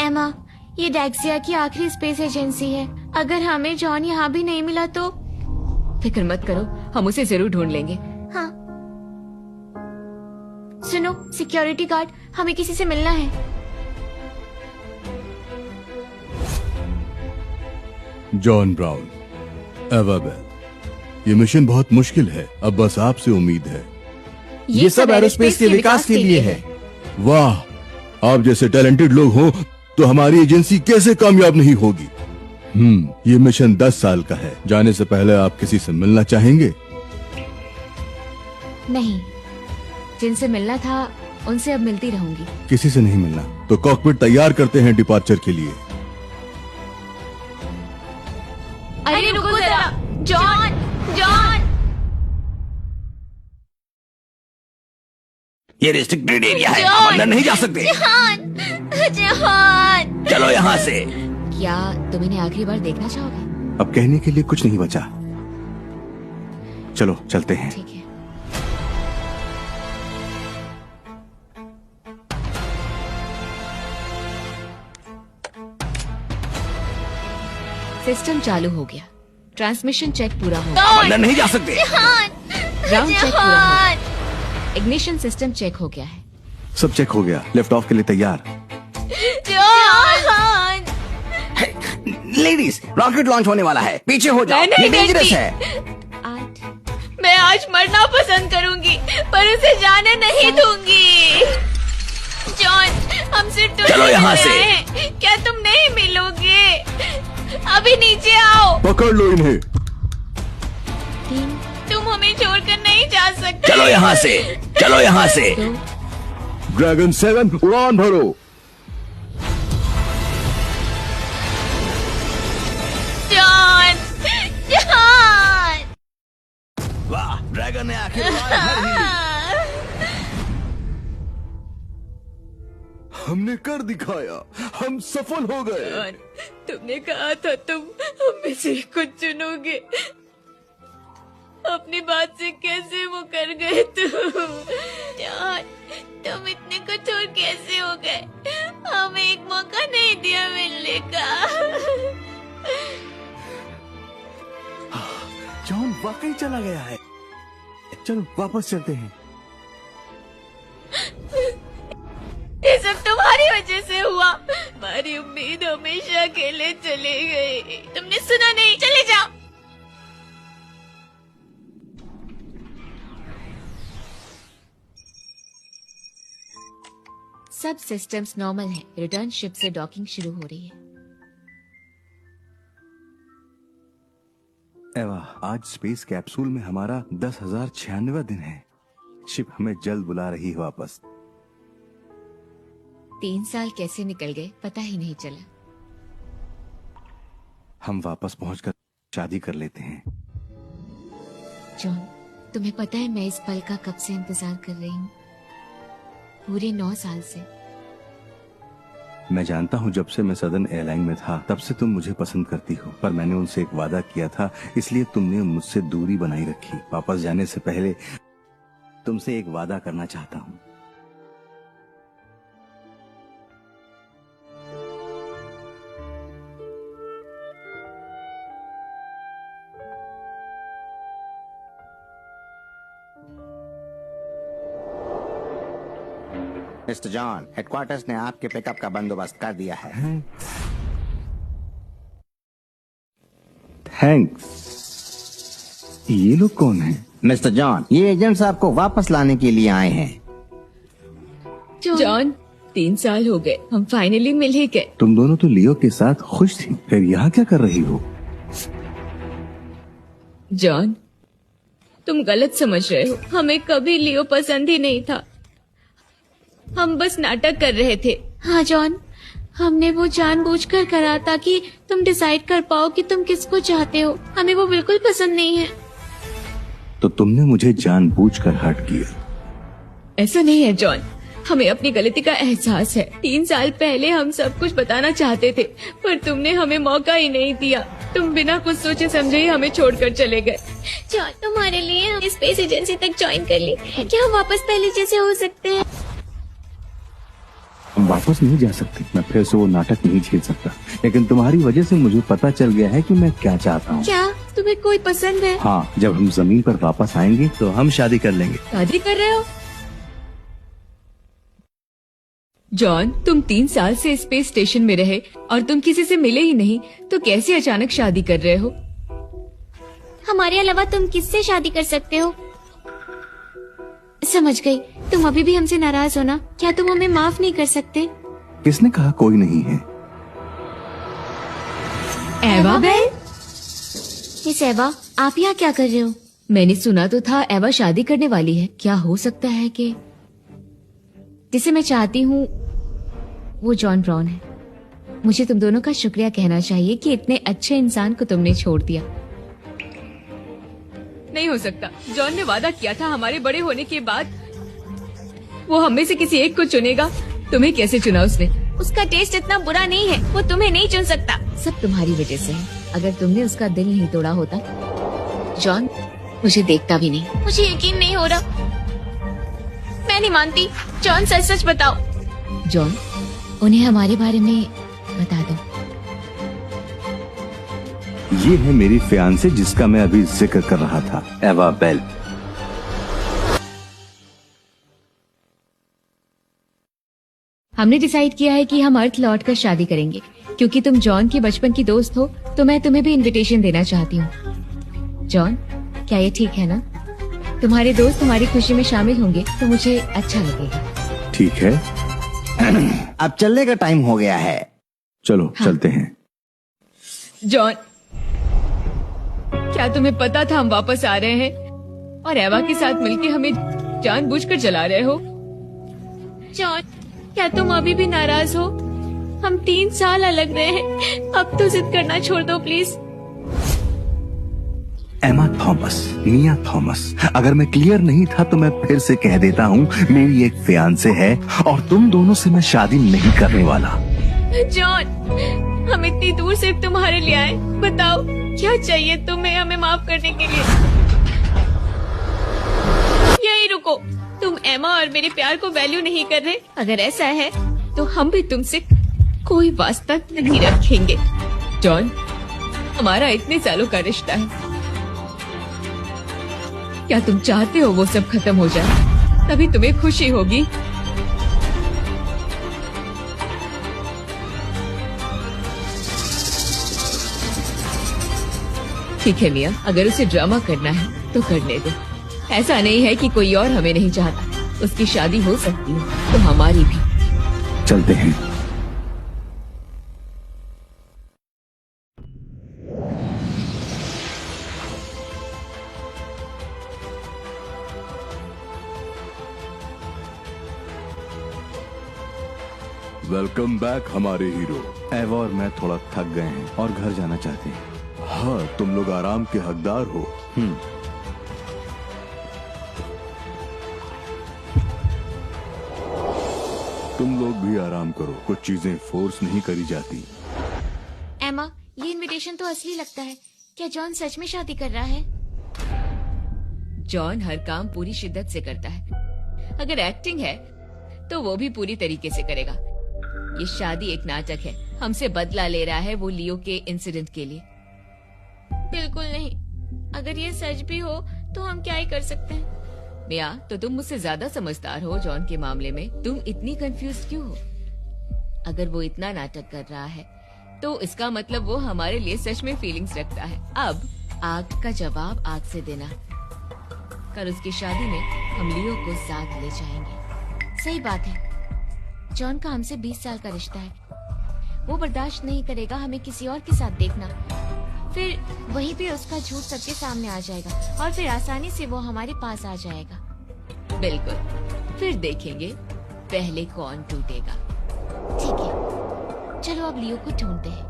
एमा, ये डेक्सिया की आखिरी स्पेस एजेंसी है। अगर हमें जॉन यहाँ भी नहीं मिला तो? फिक्र मत करो, हम उसे जरूर ढूंढ लेंगे। हाँ। सुनो सिक्योरिटी गार्ड, हमें किसी से मिलना है। जॉन ब्राउन, एवा बेल, ये मिशन बहुत मुश्किल है। अब बस आपसे उम्मीद है। ये सब एरोस्पेस के विकास के लिए है। वाह, आप जैसे टैलेंटेड लोग हो तो हमारी एजेंसी कैसे कामयाब नहीं होगी। ये मिशन 10 साल का है। जाने से पहले आप किसी से मिलना चाहेंगे? नहीं, जिनसे मिलना था उनसे अब मिलती रहूंगी। किसी से नहीं मिलना तो कॉकपिट तैयार करते हैं डिपार्चर के लिए। अरे रुको जरा, जॉन जॉन। ये रिस्ट्रिक्टेड एरिया है, हम अंदर नहीं जा सकते। John John. चलो यहाँ से। क्या तुम इन्हें आखिरी बार देखना चाहोगे? अब कहने के लिए कुछ नहीं बचा। चलो चलते हैं। ठीक है। सिस्टम चालू हो गया। ट्रांसमिशन चेक पूरा हो गया। हम अंदर नहीं जा सकते। ग्राउंड चेक पूरा हो गया। इग्निशन सिस्टम चेक हो गया है। सब चेक हो गया। लिफ्ट ऑफ के लिए तैयार। जॉन। लेडीज, रॉकेट लॉन्च होने वाला है, पीछे हो जाओ, ये डेंजरस है। 8 मैं आज मरना पसंद करूंगी पर उसे जाने नहीं दूंगी। जॉन, हम सिर्फ चलो यहाँ से। क्या तुम नहीं मिलोगे? अभी नीचे आओ। पकड़ लो इन्हें। 3 तुम हमें छोड़कर नहीं जा सकते। चलो यहाँ से, चलो यहाँ से। 2 ड्रैगन 7 उड़ान भरो। John John. वाह, ड्रैगन ने आखिर उड़ान भर दी। हमने कर दिखाया, हम सफल हो गए। तुमने कहा था तुम हम में से कुछ चुनोगे। अपनी बात से कैसे मुकर गए तुम? जॉन, तुम इतने कठोर कैसे हो गए? हमें एक मौका नहीं दिया मिलने का। जॉन वाकई चला गया है। चलो वापस चलते हैं। ये सब तुम्हारी वजह से हुआ। हमारी उम्मीद हमेशा अकेले चली गई। तुमने सुना नहीं? चले जाओ। सब सिस्टम्स नॉर्मल हैं। रिटर्न शिप से डॉकिंग शुरू हो रही है। एवा, आज स्पेस कैप्सूल में हमारा 10,096वां दिन है। शिप हमें जल्द बुला रही है वापस। 3 साल कैसे निकल गए पता ही नहीं चला। हम वापस पहुंचकर शादी कर लेते हैं। जॉन, तुम्हें पता है मैं इस पल का कब से इंतजार कर रही हूँ? पूरे 9 साल से। मैं जानता हूँ जब से मैं सदर्न एयरलाइन में था तब से तुम मुझे पसंद करती हो, पर मैंने उनसे एक वादा किया था, इसलिए तुमने मुझसे दूरी बनाई रखी। वापस जाने से पहले तुमसे एक वादा करना चाहता हूँ। मिस्टर जॉन, हेडक्वार्टर्स ने आपके पिकअप का बंदोबस्त कर दिया है। थैंक्स। ये लोग कौन हैं? मिस्टर जॉन, ये एजेंट्स आपको वापस लाने के लिए आए हैं। जॉन, 3 साल हो गए, हम फाइनली मिल ही गए। तुम दोनों तो लियो के साथ खुश थी, फिर यहाँ क्या कर रही हो? जॉन, तुम गलत समझ रहे हो। हमें कभी लियो पसंद ही नहीं था। हम बस नाटक कर रहे थे। हाँ जॉन, हमने वो जानबूझकर करा ताकि तुम डिसाइड कर पाओ कि तुम किसको चाहते हो। हमें वो बिल्कुल पसंद नहीं है। तो तुमने मुझे जानबूझकर हर्ट किया। ऐसा नहीं है जॉन, हमें अपनी गलती का एहसास है। 3 साल पहले हम सब कुछ बताना चाहते थे पर तुमने हमें मौका ही नहीं दिया। तुम बिना कुछ सोचे समझे ही हमें छोड़कर चले गए। जॉन, तुम्हारे लिए हम स्पेस एजेंसी तक ज्वाइन कर ली। क्या हम वापस पहले जैसे हो सकते हैं? हम वापस नहीं जा सकते। मैं फिर से वो नाटक नहीं झेल सकता, लेकिन तुम्हारी वजह से मुझे पता चल गया है कि मैं क्या चाहता हूँ। क्या तुम्हें कोई पसंद है? हाँ, जब हम जमीन पर वापस आएंगे तो हम शादी कर लेंगे। शादी कर रहे हो? जॉन, तुम 3 साल से स्पेस स्टेशन में रहे और तुम किसी से मिले ही नहीं, तो कैसे अचानक शादी कर रहे हो? हमारे अलावा तुम किससे शादी कर सकते हो? समझ गई, तुम अभी भी हमसे नाराज हो ना? क्या तुम हमें माफ नहीं कर सकते? किसने कहा कोई नहीं है? एवा बेल? मिस एवा, आप यहाँ क्या कर रहे हो? मैंने सुना तो था एवा शादी करने वाली है। क्या हो सकता है कि जिसे मैं चाहती हूँ वो जॉन ब्राउन है। मुझे तुम दोनों का शुक्रिया कहना चाहिए कि इतने अच्छे इंसान को तुमने छोड़ दिया। नहीं हो सकता। जॉन ने वादा किया था हमारे बड़े होने के बाद वो हम में से किसी एक को चुनेगा। तुम्हें कैसे चुना उसने? उसका टेस्ट इतना बुरा नहीं है, वो तुम्हें नहीं चुन सकता। सब तुम्हारी वजह से है। अगर तुमने उसका दिल नहीं तोड़ा होता, जॉन मुझे देखता भी नहीं। मुझे यकीन नहीं हो रहा, मैं नहीं मानती। जॉन, सच सच बताओ। जॉन, उन्हें हमारे बारे में बता दो। ये है मेरी फियांसे जिसका मैं अभी जिक्र कर रहा था, एवा बेल। हमने डिसाइड किया है कि हम अर्थ लौट कर शादी करेंगे। क्योंकि तुम जॉन की बचपन की दोस्त हो, तो मैं तुम्हें भी इनविटेशन देना चाहती हूँ। जॉन, क्या ये ठीक है ना? तुम्हारे दोस्त हमारी खुशी में शामिल होंगे तो मुझे अच्छा लगेगा। ठीक है, अब चलने का टाइम हो गया है। चलो चलते हैं। जॉन, क्या तुम्हें पता था हम वापस आ रहे हैं और एवा के साथ मिलके हमें जानबूझकर जला रहे हो? जॉन, क्या तुम अभी भी नाराज हो? हम 3 साल अलग रहे हैं, अब तो जिद करना छोड़ दो प्लीज। एमा थॉमस, मिया थॉमस, अगर मैं क्लियर नहीं था तो मैं फिर से कह देता हूँ, मेरी एक फियांसे है और तुम दोनों से मैं शादी नहीं करने वाला। जॉन, हम इतनी दूर सिर्फ तुम्हारे लिए आए। बताओ क्या चाहिए तुम्हें हमें माफ करने के लिए? यही रुको। तुम एमा और मेरे प्यार को वैल्यू नहीं कर रहे। अगर ऐसा है तो हम भी तुमसे कोई वास्ता नहीं रखेंगे। जॉन, हमारा इतने सालों का रिश्ता है। क्या तुम चाहते हो वो सब खत्म हो जाए? तभी तुम्हें खुशी होगी। ठीक है मिया, अगर उसे ड्रामा करना है तो करने दो। ऐसा नहीं है कि कोई और हमें नहीं चाहता। उसकी शादी हो सकती है तो हमारी भी। चलते हैं। वेलकम बैक हमारे हीरो। एवा और मैं थोड़ा थक गए हैं और घर जाना चाहते हैं। हाँ, तुम लोग आराम के हकदार हो। तुम लोग भी आराम करो, कुछ चीजें फोर्स नहीं करी जाती। एमा, ये इनविटेशन तो असली लगता है। क्या जॉन सच में शादी कर रहा है? जॉन हर काम पूरी शिद्दत से करता है। अगर एक्टिंग है तो वो भी पूरी तरीके से करेगा। ये शादी एक नाटक है। हमसे बदला ले रहा है वो लियो के इंसिडेंट के लिए। बिल्कुल नहीं। अगर ये सच भी हो तो हम क्या ही कर सकते हैं? मिया, तो तुम मुझसे ज्यादा समझदार हो जॉन के मामले में। तुम इतनी कंफ्यूज क्यों हो? अगर वो इतना नाटक कर रहा है तो इसका मतलब वो हमारे लिए सच में फीलिंग्स रखता है। अब आग का जवाब आग से देना। कल उसकी शादी में हम लियो को साथ ले जाएंगे। सही बात है। जॉन का हमसे 20 साल का रिश्ता है। वो बर्दाश्त नहीं करेगा हमें किसी और के साथ देखना। फिर वहीं पे उसका झूठ सबके सामने आ जाएगा और फिर आसानी से वो हमारे पास आ जाएगा। बिल्कुल, फिर देखेंगे पहले कौन टूटेगा। ठीक है, चलो अब लियो को ढूंढते हैं।